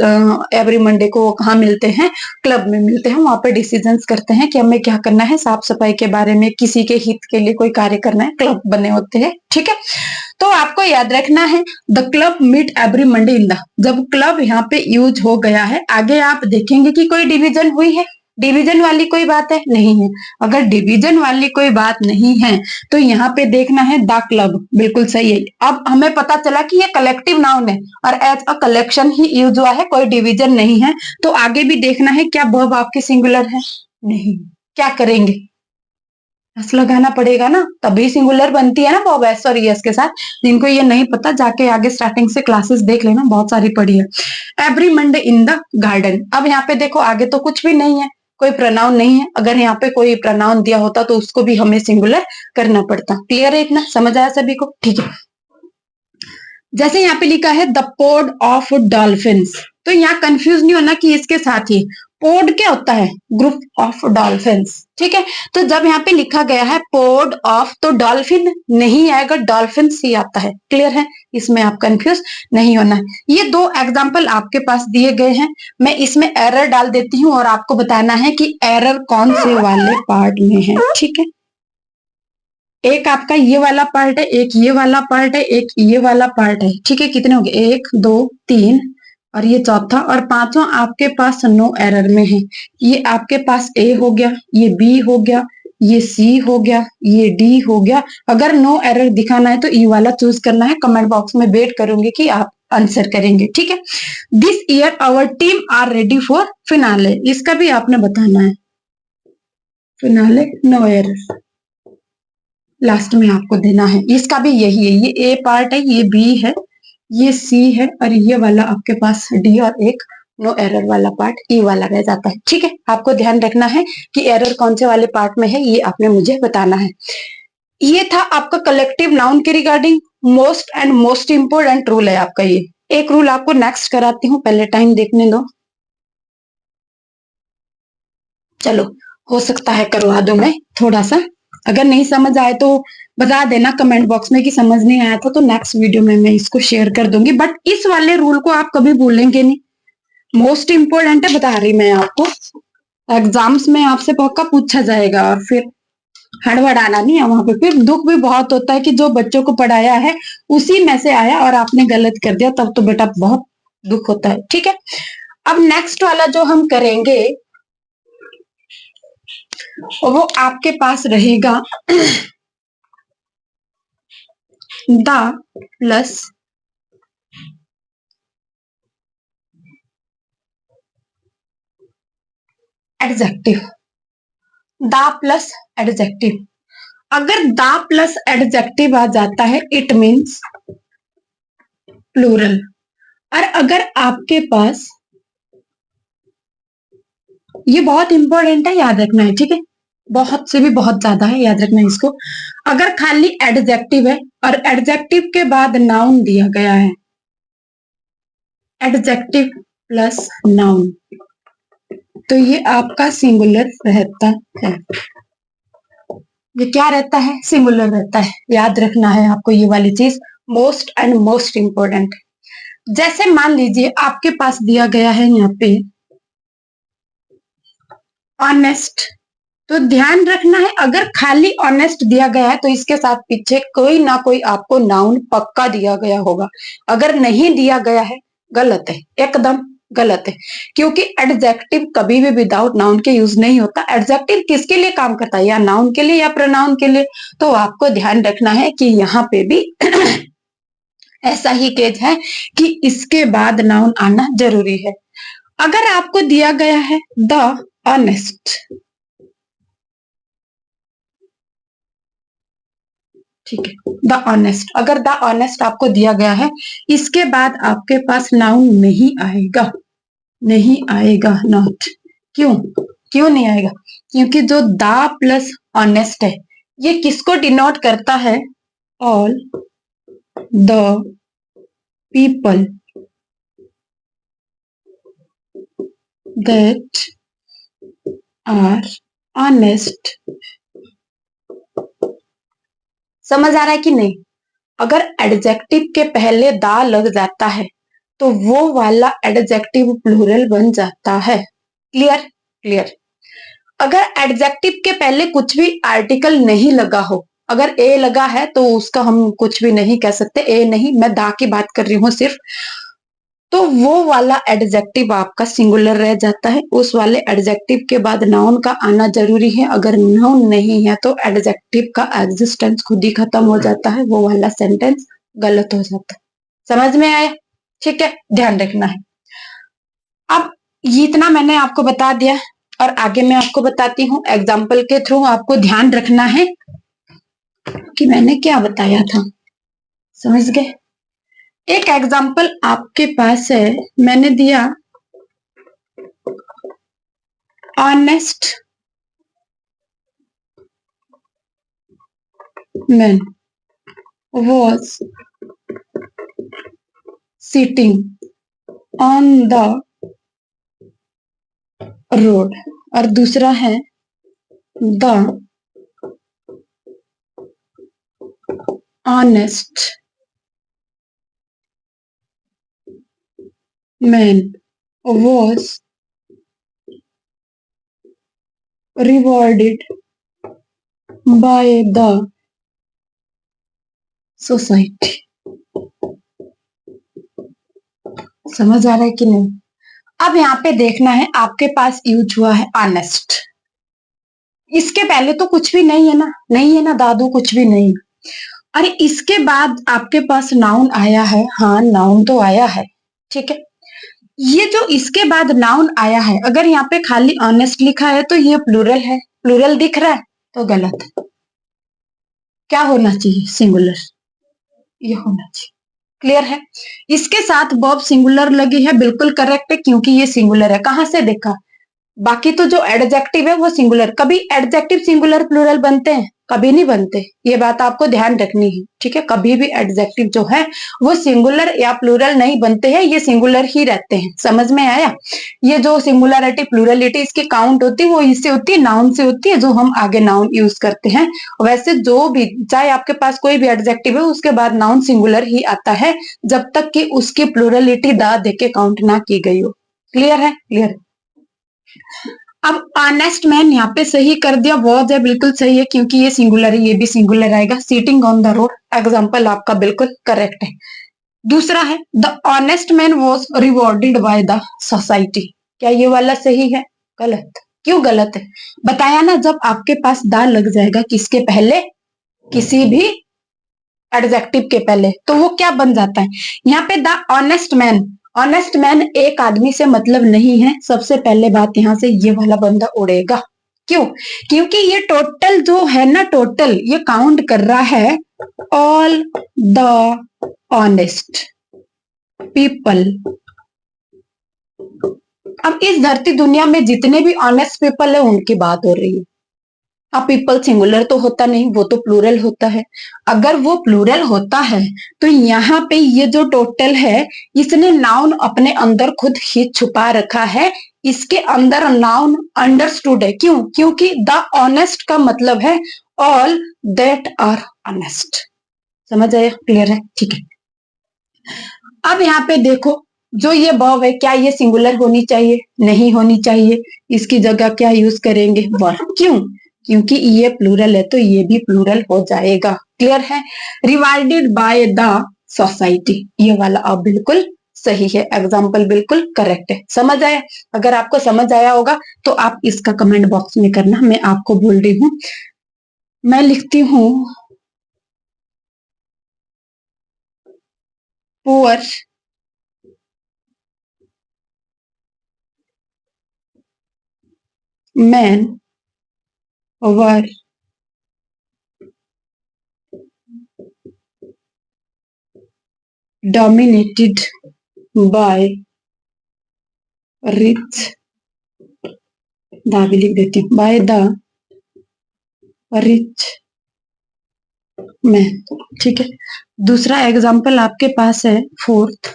एवरी मंडे को कहाँ मिलते हैं, क्लब में मिलते हैं। वहां पे डिसीजंस करते हैं कि हमें क्या करना है, साफ सफाई के बारे में, किसी के हित के लिए कोई कार्य करना है, क्लब बने होते हैं, ठीक है। तो आपको याद रखना है the club meet every Monday in the, जब क्लब यहाँ पे यूज हो गया है, आगे आप देखेंगे कि कोई डिवीजन हुई है, डिवीजन वाली कोई बात है नहीं है। अगर डिवीजन वाली कोई बात नहीं है तो यहाँ पे देखना है द क्लब, बिल्कुल सही है। अब हमें पता चला कि ये कलेक्टिव नाउन है और एज अ कलेक्शन ही यूज हुआ है, कोई डिवीजन नहीं है। तो आगे भी देखना है क्या वर्ब आपके सिंगुलर है, नहीं, क्या करेंगे, एस लगाना पड़ेगा ना, तभी सिंगुलर बनती है ना वर्ब एस और एस के साथ। जिनको ये नहीं पता जाके आगे स्टार्टिंग से क्लासेस देख लेना, बहुत सारी पढ़ी है। Every Monday in the garden. अब यहाँ पे देखो आगे तो कुछ भी नहीं है, कोई प्रनाउन नहीं है। अगर यहाँ पे कोई प्रनाउन दिया होता तो उसको भी हमें सिंगुलर करना पड़ता। क्लियर है, इतना समझ आया सभी को, ठीक है। जैसे यहाँ पे लिखा है द पोड ऑफ डॉल्फिन्स, तो यहाँ कंफ्यूज नहीं होना कि इसके साथ ही पोड क्या होता है, ग्रुप ऑफ डॉल्फिन्स, ठीक है। तो जब यहाँ पे लिखा गया है पोड ऑफ, तो डॉल्फिन नहीं आएगा, डॉल्फिन्स ही आता है। क्लियर है, इसमें आप कंफ्यूज नहीं होना है। ये 2 एग्जाम्पल आपके पास दिए गए हैं, मैं इसमें एरर डाल देती हूँ और आपको बताना है कि एरर कौन से वाले पार्ट में है, ठीक है। एक आपका ये वाला पार्ट है, एक ये वाला पार्ट है, एक ये वाला पार्ट है, ठीक है। कितने हो गए, 1 2 3 और ये चौथा और पांचवा आपके पास नो एरर में है। ये आपके पास ए हो गया, ये बी हो गया, ये सी हो गया, ये डी हो गया। अगर नो एरर दिखाना है तो ई वाला चूज करना है। कमेंट बॉक्स में वेट करूंगी कि आप आंसर करेंगे, ठीक है। This year our team are ready for finale, इसका भी आपने बताना है। फिनाले नो एरर लास्ट में आपको देना है। इसका भी यही है, ये ए पार्ट है, ये बी है, ये सी है और ये वाला आपके पास डी और एक नो एरर वाला पार्ट ई वाला रह जाता है, ठीक है। आपको ध्यान रखना है कि एरर कौन से वाले पार्ट में है, ये आपने मुझे बताना है। ये था आपका कलेक्टिव नाउन के regarding most and most important rule है आपका ये। एक रूल आपको नेक्स्ट कराती हूँ, पहले टाइम देखने दो। चलो, हो सकता है करवा दो मैं थोड़ा सा, अगर नहीं समझ आए तो बता देना कमेंट बॉक्स में कि समझ नहीं आया था, तो नेक्स्ट वीडियो में मैं इसको शेयर कर दूंगी। बट इस वाले रूल को आप कभी भूलेंगे नहीं, मोस्ट इंपोर्टेंट है, बता रही मैं आपको। एग्जाम्स में आपसे पक्का पूछा जाएगा और फिर हड़बड़ाना नहीं है वहां पे। फिर दुख भी बहुत होता है कि जो बच्चों को पढ़ाया है उसी में से आया और आपने गलत कर दिया, तब तो बेटा बहुत दुख होता है, ठीक है। अब नेक्स्ट वाला जो हम करेंगे वो आपके पास रहेगा the plus adjective, the plus adjective. अगर द प्लस एडजेक्टिव आ जाता है इट मीन्स प्लूरल। और अगर आपके पास, ये बहुत इंपॉर्टेंट है, याद रखना है, ठीक है, बहुत से भी बहुत ज्यादा है, याद रखना है इसको। अगर खाली एडजेक्टिव है और एडजेक्टिव के बाद नाउन दिया गया है, एडजेक्टिव प्लस नाउन, तो ये आपका सिंगुलर रहता है। ये क्या रहता है, सिंगुलर रहता है। याद रखना है आपको ये वाली चीज, मोस्ट एंड मोस्ट इंपोर्टेंट। जैसे मान लीजिए आपके पास दिया गया है यहाँ पे ऑनेस्ट, तो ध्यान रखना है अगर खाली ऑनेस्ट दिया गया है तो इसके साथ पीछे कोई ना कोई आपको नाउन पक्का दिया गया होगा। अगर नहीं दिया गया है गलत है, एकदम गलत है, क्योंकि एडजेक्टिव कभी भी विदाउट नाउन के यूज नहीं होता। एडजेक्टिव किसके लिए काम करता है, या नाउन के लिए या प्रोनाउन के लिए। तो आपको ध्यान रखना है कि यहाँ पे भी ऐसा ही केस है कि इसके बाद नाउन आना जरूरी है। अगर आपको दिया गया है द ऑनेस्ट, ठीक है, द ऑनेस्ट, अगर द ऑनेस्ट आपको दिया गया है, इसके बाद आपके पास नाउन नहीं आएगा, नहीं आएगा, नॉट। क्यों, क्यों नहीं आएगा, क्योंकि जो द प्लस ऑनेस्ट है ये किसको डिनोट करता है, all the people that are honest। समझ आ रहा है कि नहीं? अगर एडजेक्टिव के पहले दा लग जाता है तो वो वाला एडजेक्टिव प्लूरल बन जाता है। क्लियर? क्लियर। अगर एडजेक्टिव के पहले कुछ भी आर्टिकल नहीं लगा हो, अगर ए लगा है तो उसका हम कुछ भी नहीं कह सकते। ए नहीं, मैं दा की बात कर रही हूं सिर्फ। तो वो वाला एडजेक्टिव आपका सिंगुलर रह जाता है। उस वाले एडजेक्टिव के बाद नाउन का आना जरूरी है। अगर नाउन नहीं है तो एडजेक्टिव का एग्जिस्टेंस खुद ही खत्म हो जाता है, वो वाला सेंटेंस गलत हो जाता है। समझ में आया? ठीक है, ध्यान रखना है। अब इतना मैंने आपको बता दिया और आगे मैं आपको बताती हूँ एग्जाम्पल के थ्रू। आपको ध्यान रखना है कि मैंने क्या बताया था। समझ गए? एक एग्जाम्पल आपके पास है, मैंने दिया honest man was sitting on the road, और दूसरा है the honest man was rewarded by the society। समझ आ रहा है कि नहीं? अब यहाँ पे देखना है, आपके पास यूज हुआ है ऑनेस्ट। इसके पहले तो कुछ भी नहीं है ना, नहीं है ना दादू, कुछ भी नहीं। अरे इसके बाद आपके पास नाउन आया है। हाँ, नाउन तो आया है, ठीक है। ये जो इसके बाद नाउन आया है, अगर यहाँ पे खाली ऑनेस्ट लिखा है तो ये प्लूरल है। प्लूरल दिख रहा है तो गलत है। क्या होना चाहिए? सिंगुलर। ये होना चाहिए। क्लियर है? इसके साथ वर्ब सिंगुलर लगी है, बिल्कुल करेक्ट है, क्योंकि ये सिंगुलर है। कहां से देखा? बाकी तो जो एडजेक्टिव है वो सिंगुलर। कभी एडजेक्टिव सिंगुलर प्लूरल बनते हैं? कभी नहीं बनते। ये बात आपको ध्यान रखनी है, ठीक है। कभी भी एडजेक्टिव जो है वो सिंगुलर या प्लूरल नहीं बनते हैं, ये सिंगुलर ही रहते हैं। समझ में आया? ये जो सिंगुलरिटी प्लूरलिटी इसकी काउंट होती है वो इससे होती है, नाउन से होती है, जो हम आगे नाउन यूज करते हैं। वैसे जो भी, चाहे आपके पास कोई भी एडजेक्टिव है उसके बाद नाउन सिंगुलर ही आता है, जब तक कि उसकी प्लूरलिटी दा देके काउंट ना की गई हो। क्लियर है? क्लियर। अब ऑनेस्ट मैन यहाँ पे सही कर दिया, वॉज है बिल्कुल सही है, क्योंकि ये सिंगुलर है, ये भी सिंगुलर आएगा। Sitting on the road example आपका बिल्कुल करेक्ट है। दूसरा है the honest man was rewarded by the society. क्या ये वाला सही है? गलत। क्यों गलत है? बताया ना, जब आपके पास दा लग जाएगा किसके पहले, किसी भी एडजेक्टिव के पहले, तो वो क्या बन जाता है? यहाँ पे the honest man, honest man एक आदमी से मतलब नहीं है। सबसे पहले बात यहाँ से ये वाला बंदा उड़ेगा। क्यों? क्योंकि ये टोटल जो है ना, टोटल ये काउंट कर रहा है ऑल द ऑनेस्ट पीपल। अब इस धरती दुनिया में जितने भी ऑनेस्ट पीपल है उनकी बात हो रही है। अब पीपल सिंगुलर तो होता नहीं, वो तो प्लूरल होता है। अगर वो प्लूरल होता है तो यहाँ पे ये जो टोटल है, इसने नाउन अपने अंदर खुद ही छुपा रखा है। इसके अंदर नाउन अंडरस्टूड है। क्यों? क्योंकि द ऑनेस्ट का मतलब है ऑल दैट आर ऑनेस्ट। समझ आया? क्लियर है? ठीक है। अब यहाँ पे देखो, जो ये वर्ब है, क्या ये सिंगुलर होनी चाहिए? नहीं होनी चाहिए। इसकी जगह क्या यूज करेंगे? वर्ब। क्यों? क्योंकि ये प्लूरल है तो ये भी प्लूरल हो जाएगा। क्लियर है? रिवार्डेड बाय द सोसाइटी, ये वाला अब बिल्कुल सही है। एग्जाम्पल बिल्कुल करेक्ट है। समझ आया? अगर आपको समझ आया होगा तो आप इसका कमेंट बॉक्स में करना। मैं आपको बोल रही हूँ, मैं लिखती हूँ poor man were dominated by rich, दा भी लिख देती हूँ, by the rich man। ठीक है। दूसरा एग्जाम्पल आपके पास है fourth,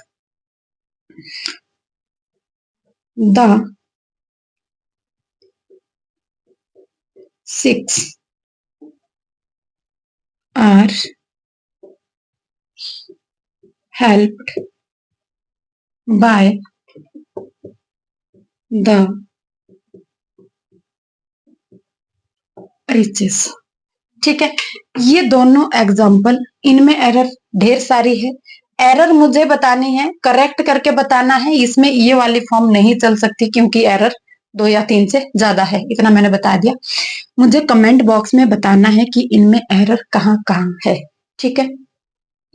the 6 are helped by the riches। ठीक है, ये दोनों एग्जाम्पल, इनमें एरर ढेर सारी है। एरर मुझे बतानी है, करेक्ट करके बताना है, इसमें ये वाली फॉर्म नहीं चल सकती क्योंकि एरर 2 या 3 से ज्यादा है, इतना मैंने बता दिया। मुझे कमेंट बॉक्स में बताना है कि इनमें एरर कहाँ कहाँ है। ठीक है,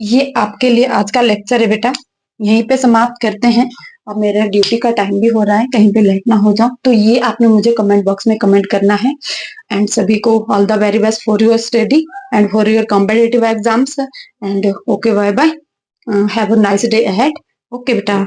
ये आपके लिए आज का लेक्चर है बेटा, यहीं पे समाप्त करते हैं। अब मेरा ड्यूटी का टाइम भी हो रहा है, कहीं पे लेट ना हो जाऊं, तो ये आपने मुझे कमेंट बॉक्स में कमेंट करना है। एंड सभी को all the very best for your study and for your competitive exams. And okay, bye bye, have a nice day ahead. Okay बेटा।